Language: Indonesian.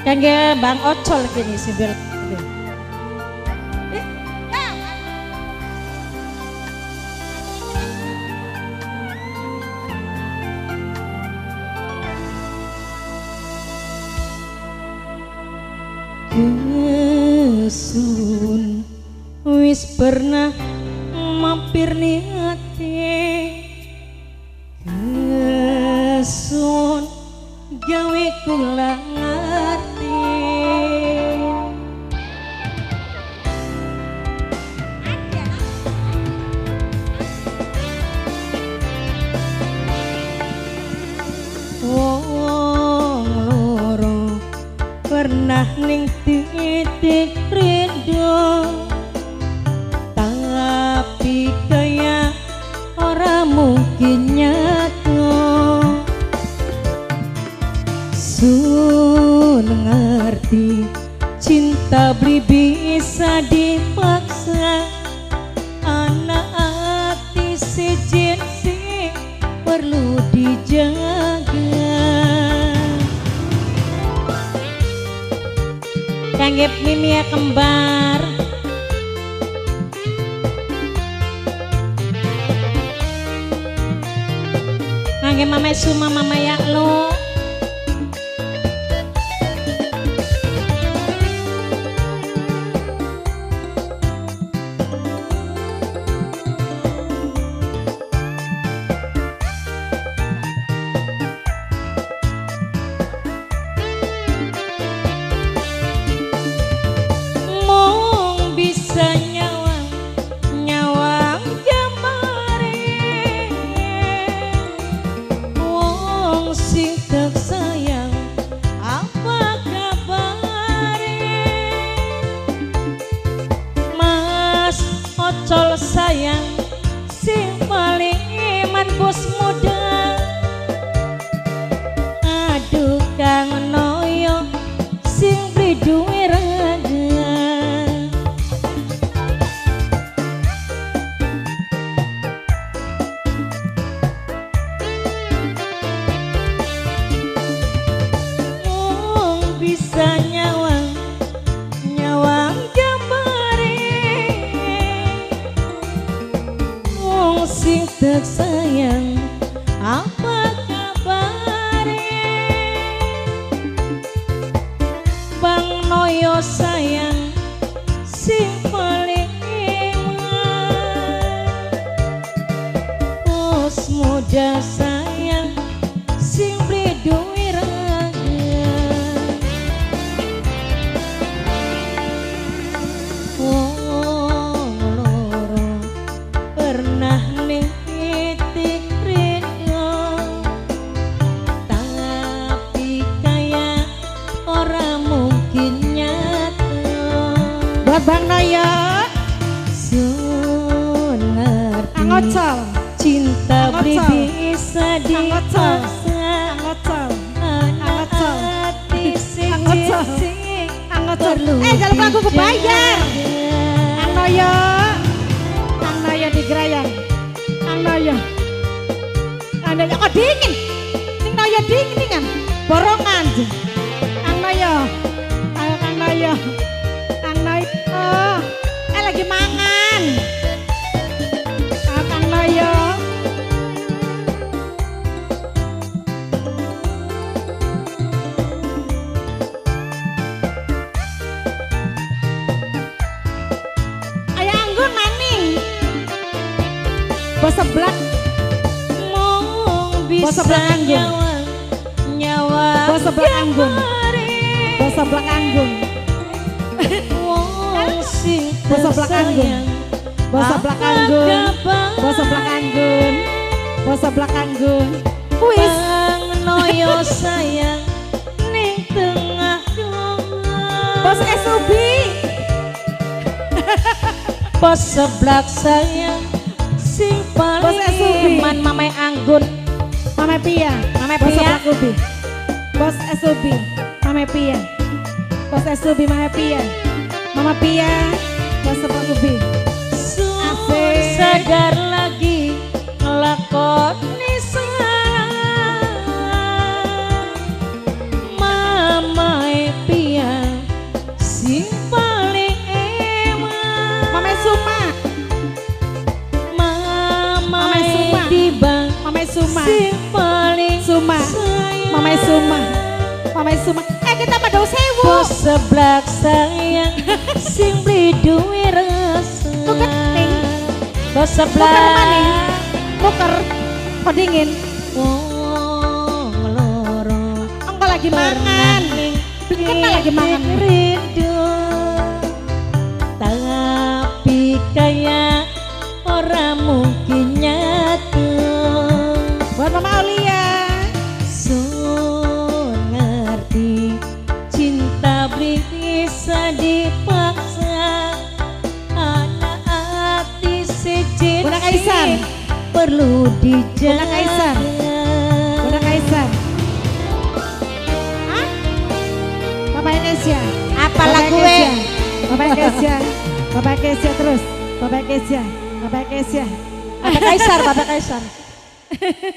Kangge Bang Ocol kini sibel. Kesun wis pernah mampir niate kesun gawe kula ngerti wong loro pernah ning titik rindu tapi kaya ora mungkin nyata sun ngerti cinta beli bisa dipaksa anak hati sejen sing perlu dijaga kangge Mimi ya kembar kangge Mama Suma Mama Yaklo Ocol sayang sing paling iman bos muda aduh kang noyo sing beli duwe raga bisa nyawang sing tersayang apa kabare Bang Noyo sayang sing paling iman bos muda sayang sing beli duwe raga wong loro pernah Bang Noyo sun ngerti Angocol cinta beli bisa dipaksa Angocol hati sing Angocol jalan lagu kebayar Ang Noyo di Gerayan Ang Noyo kok dingin Ning Noyo dingin kan borongan Ang Noyo ayo Kang Noyo lagi mangan Kang Noyo ayo anggun maning bos seblak bos seblak anggun nyawa bos seblak anggun bos seblak anggun bos seblak anggun bos seblak anggun bos seblak anggun bos seblak anggun kuis Bang Noyo sayang ning tengah bos Esubi bos seblak sayang sing paling iman Mama Anggun Mama Pia bos seblak ubi bos Esubi Mama Pia bos Esubi Mama Pia Mama Pia bos seblak ubi sadar lagi ngelakoni salah Mama Pia Mamai Sumak. Kita pada sewu. Bos seblak sayang sing beli duwe rasa. Bos seblak Muker kok dingin. wong loro Engkau lagi mangan. Kita lagi mangan. rindu tapi kayak orang mungkin nyatu. Buat Mama Aulia. Sun ngerti cinta bisa dipaksa. Anak hati sejenis Bunda Kaisar. perlu dijaga. Bunda Kaisar. Bunda Kaisar. Hah? Bapak Indonesia. Apa Bapak lagu Indonesia. Bapak Indonesia. Bapak Indonesia terus. Bapak Indonesia. Bapak Indonesia. Bapak Kaisar, Bapak Kaisar.